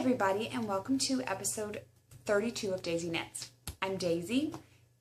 everybody, and welcome to episode 32 of Daisy Knits. I'm Daisy,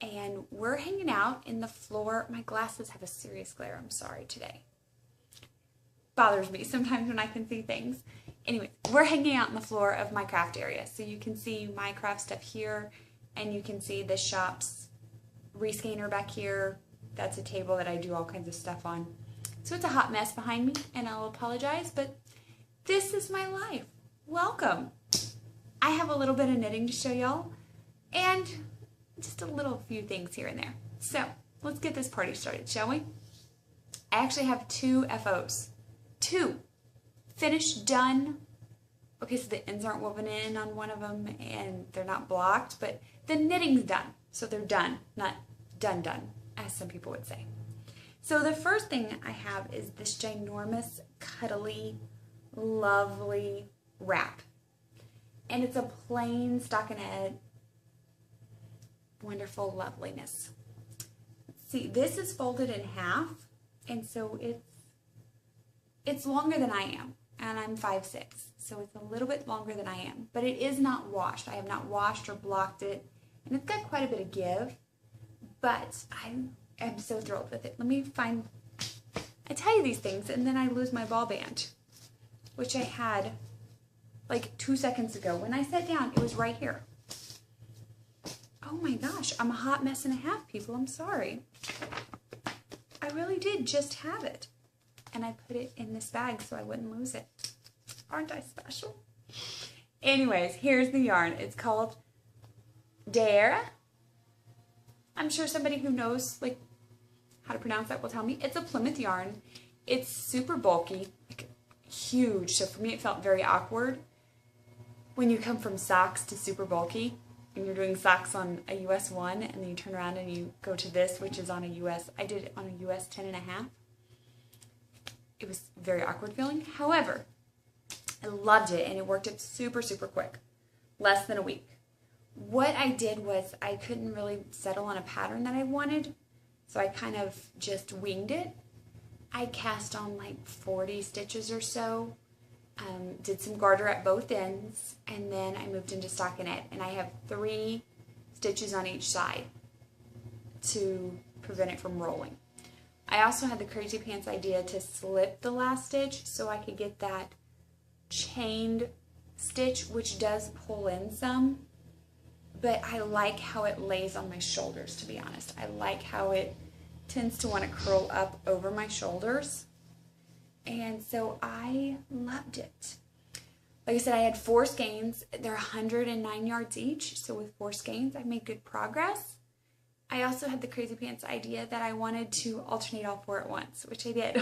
and we're hanging out in the floor. My glasses have a serious glare. I'm sorry today. Bothers me sometimes when I can see things. Anyway, we're hanging out in the floor of my craft area, so you can see my craft stuff here, and you can see the shop's rescanner back here. That's a table that I do all kinds of stuff on. So it's a hot mess behind me, and I'll apologize, but this is my life. Welcome. I have a little bit of knitting to show y'all, and just a little few things here and there. So let's get this party started, shall we? I actually have two FOs. Two. Finished, done. Okay, so the ends aren't woven in on one of them, and they're not blocked, but the knitting's done. So they're done, not done, as some people would say. So the first thing I have is this ginormous, cuddly, lovely wrap. And it's a plain stockinette. Wonderful loveliness. See, this is folded in half, and so it's longer than I am, and I'm 5'6", so it's a little bit longer than I am, but it is not washed. I have not washed or blocked it, and it's got quite a bit of give, but I am so thrilled with it. Let me find, I tell you these things, and then I lose my ball band, which I had like 2 seconds ago. When I sat down, it was right here. Oh my gosh, I'm a hot mess and a half, people. I'm sorry. I really did just have it. And I put it in this bag so I wouldn't lose it. Aren't I special? Anyways, here's the yarn. It's called Dare. I'm sure somebody who knows like how to pronounce that will tell me. It's a Plymouth yarn. It's super bulky, like huge. So for me, it felt very awkward when you come from socks to super bulky. And you're doing socks on a US 1, and then you turn around and you go to this, which is on a US, I did it on a US 10.5. It was very awkward feeling. However, I loved it, and it worked up super, super quick. Less than a week. What I did was I couldn't really settle on a pattern that I wanted, so I kind of just winged it. I cast on like 40 stitches or so. Did some garter at both ends, and then I moved into stockinette, and I have 3 stitches on each side to prevent it from rolling. I also had the crazy pants idea to slip the last stitch so I could get that chained stitch, which does pull in some, but I like how it lays on my shoulders, to be honest. I like how it tends to want to curl up over my shoulders. And so I loved it. Like I said, I had 4 skeins. They're 109 yards each. So with 4 skeins, I made good progress. I also had the crazy pants idea that I wanted to alternate all 4 at once, which I did.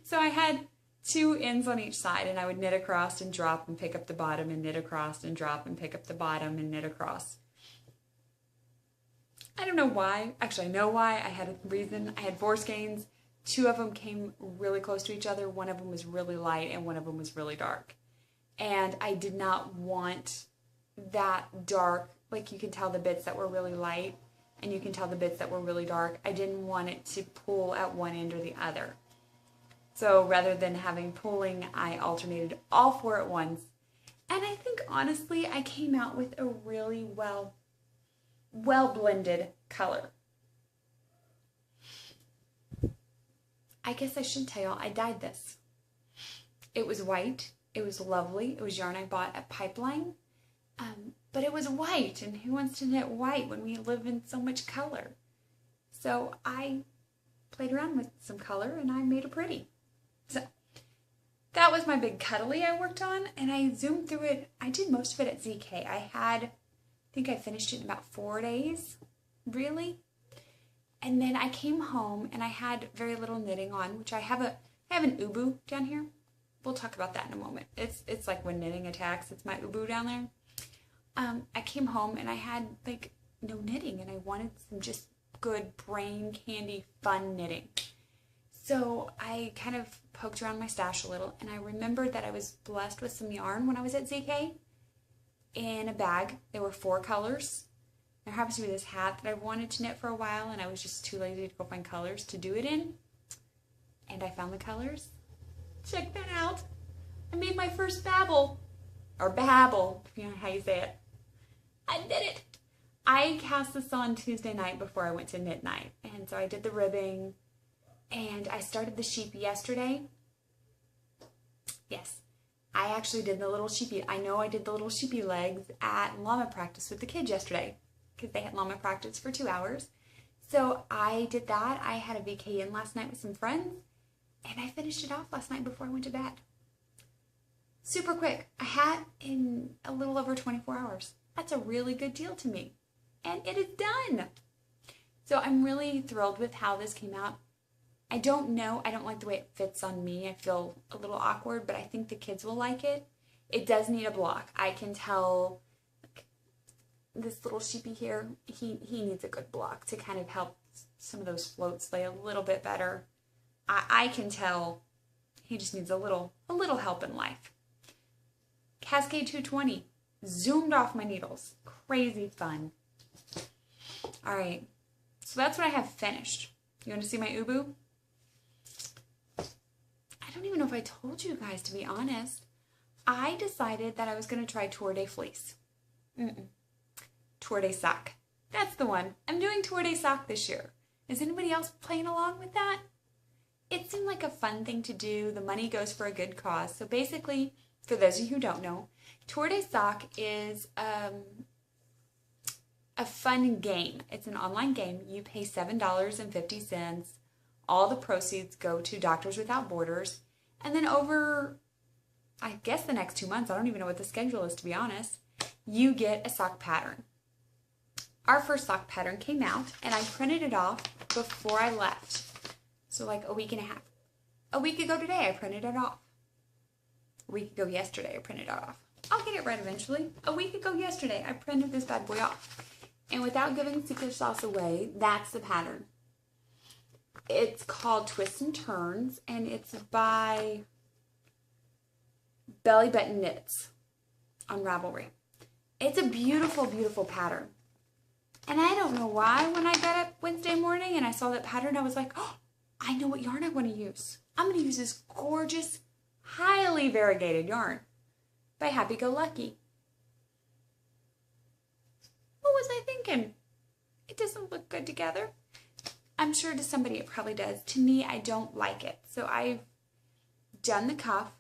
So I had 2 ends on each side, and I would knit across and drop and pick up the bottom and knit across and drop and pick up the bottom and knit across. I don't know why. Actually, I know why. I had a reason. I had 4 skeins. 2 of them came really close to each other. One of them was really light and one of them was really dark. And I did not want that dark, like you can tell the bits that were really light and you can tell the bits that were really dark. I didn't want it to pull at one end or the other. So rather than having pulling, I alternated all 4 at once. And I think honestly, I came out with a really well blended color. I guess I should tell y'all, I dyed this. It was white. It was lovely. It was yarn I bought at Pipeline. But it was white, and who wants to knit white when we live in so much color? So I played around with some color, and I made it pretty. So that was my big cuddly I worked on, and I zoomed through it. I did most of it at ZK. I think I finished it in about 4 days, really. And then I came home and I had very little knitting on, which I have an ubu down here. We'll talk about that in a moment. It's like when knitting attacks, it's my ubu down there. I came home and I had like no knitting, and I wanted some just good brain candy fun knitting. So I kind of poked around my stash a little, and I remembered that I was blessed with some yarn when I was at ZK in a bag. There were 4 colors. There happens to be this hat that I wanted to knit for a while, and I was just too lazy to go find colors to do it in. And I found the colors. Check that out. I made my first babble. or babble, you know how you say it. I did it. I cast this on Tuesday night before I went to knit night. And so I did the ribbing and I started the sheep yesterday. Yes, I actually did the little sheepy. I know I did the little sheepy legs at llama practice with the kids yesterday because they had llama practice for 2 hours. So I did that. I had a VK in last night with some friends and I finished it off last night before I went to bed. Super quick. A hat in a little over 24 hours. That's a really good deal to me. And it is done. So I'm really thrilled with how this came out. I don't know. I don't like the way it fits on me. I feel a little awkward, but I think the kids will like it. It does need a block. I can tell this little sheepy here, he needs a good block to kind of help some of those floats lay a little bit better. I can tell he just needs a little help in life. Cascade 220. Zoomed off my needles. Crazy fun. All right, so that's what I have finished. You want to see my ubu? I don't even know if I told you guys, to be honest. I decided that I was going to try Tour de Fleece. Tour de Sock. That's the one. I'm doing Tour de Sock this year. Is anybody else playing along with that? It seemed like a fun thing to do. The money goes for a good cause. So basically, for those of you who don't know, Tour de Sock is a fun game. It's an online game. You pay $7.50. All the proceeds go to Doctors Without Borders. And then over, I guess the next 2 months, I don't even know what the schedule is, to be honest, you get a sock pattern. Our first sock pattern came out and I printed it off before I left. So like a week and a half. A week ago today, I printed it off. A week ago yesterday, I printed it off. I'll get it right eventually. A week ago yesterday, I printed this bad boy off. And without giving secret sauce away, that's the pattern. It's called Twists and Turns, and it's by Belly Button Knits on Ravelry. It's a beautiful, beautiful pattern. And I don't know why when I got up Wednesday morning and I saw that pattern, I was like, oh, I know what yarn I want to use. I'm going to use this gorgeous, highly variegated yarn by Happy Go Lucky. What was I thinking? It doesn't look good together. I'm sure to somebody it probably does. To me, I don't like it. So I've done the cuff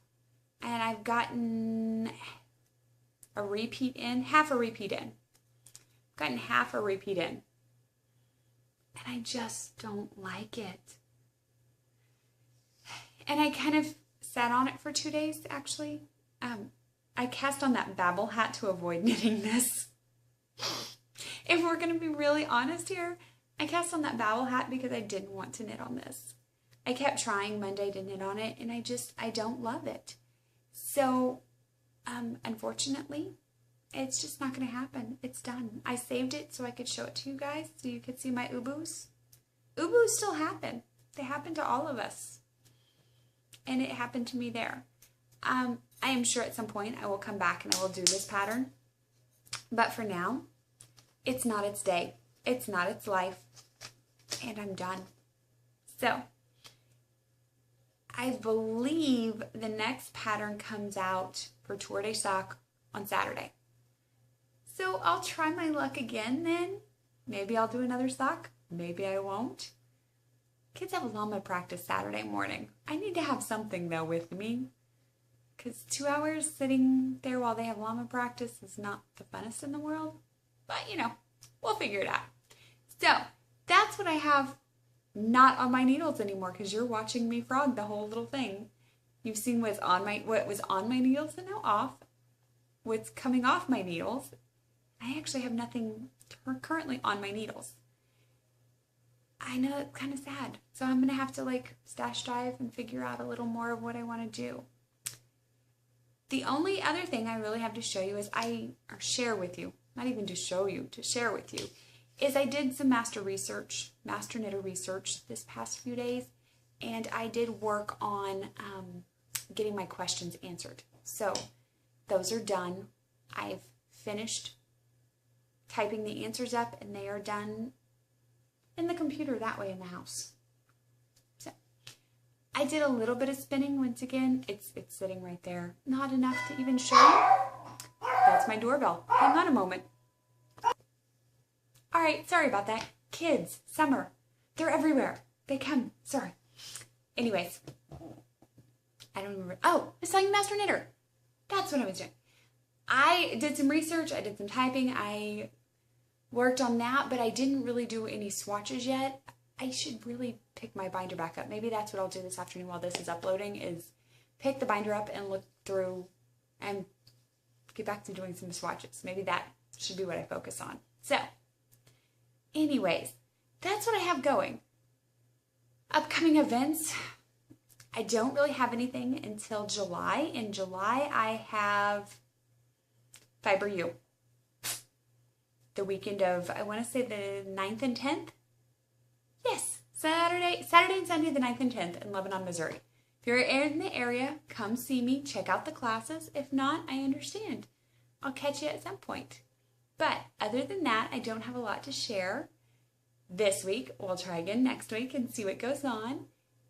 and I've gotten a repeat in, half a repeat in. Gotten half a repeat in. And I just don't like it. And I kind of sat on it for 2 days, actually. I cast on that Babel hat to avoid knitting this. If we're going to be really honest here, I cast on that Babel hat because I didn't want to knit on this. I kept trying Monday to knit on it, and I don't love it. So, unfortunately, it's just not going to happen. It's done. I saved it so I could show it to you guys, so you could see my ubus. Ubus still happen. They happen to all of us. And it happened to me there. I am sure at some point I will come back and I will do this pattern. But for now, it's not its day. It's not its life. And I'm done. So, I believe the next pattern comes out for Tour de Sock on Saturday. So I'll try my luck again then. Maybe I'll do another sock. Maybe I won't. Kids have llama practice Saturday morning. I need to have something though with me. Because 2 hours sitting there while they have llama practice is not the funnest in the world. But you know, we'll figure it out. So that's what I have not on my needles anymore because you're watching me frog the whole little thing. You've seen what was on my needles and now off. What's coming off my needles. I actually have nothing currently on my needles. I know it's kind of sad. So I'm going to have to like stash dive and figure out a little more of what I want to do. The only other thing I really have to show you is or share with you, not even to show you, to share with you, is I did some master knitter research this past few days, and I did work on getting my questions answered. So those are done. I've finished typing the answers up, and they are done in the computer that way in the house. So I did a little bit of spinning once again. It's sitting right there. Not enough to even show you. That's my doorbell. Hang on a moment. All right, sorry about that. Kids, summer, they're everywhere. They come, sorry. Anyways, I don't remember. Oh, I saw you Master Knitter. That's what I was doing. I did some research. I did some typing. I worked on that, but I didn't really do any swatches yet. I should really pick my binder back up. Maybe that's what I'll do this afternoon while this is uploading, is pick the binder up and look through and get back to doing some swatches. Maybe that should be what I focus on. So, anyways, that's what I have going. Upcoming events, I don't really have anything until July. In July, I have Fiber U. The weekend of, I want to say the 9th and 10th. Yes, Saturday and Sunday, the 9th and 10th in Lebanon, Missouri. If you're in the area, come see me, check out the classes. If not, I understand. I'll catch you at some point. But other than that, I don't have a lot to share this week. We'll try again next week and see what goes on.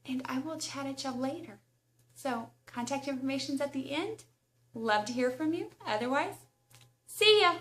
And I will chat at y'all later. So, contact information's at the end. Love to hear from you. Otherwise, see ya!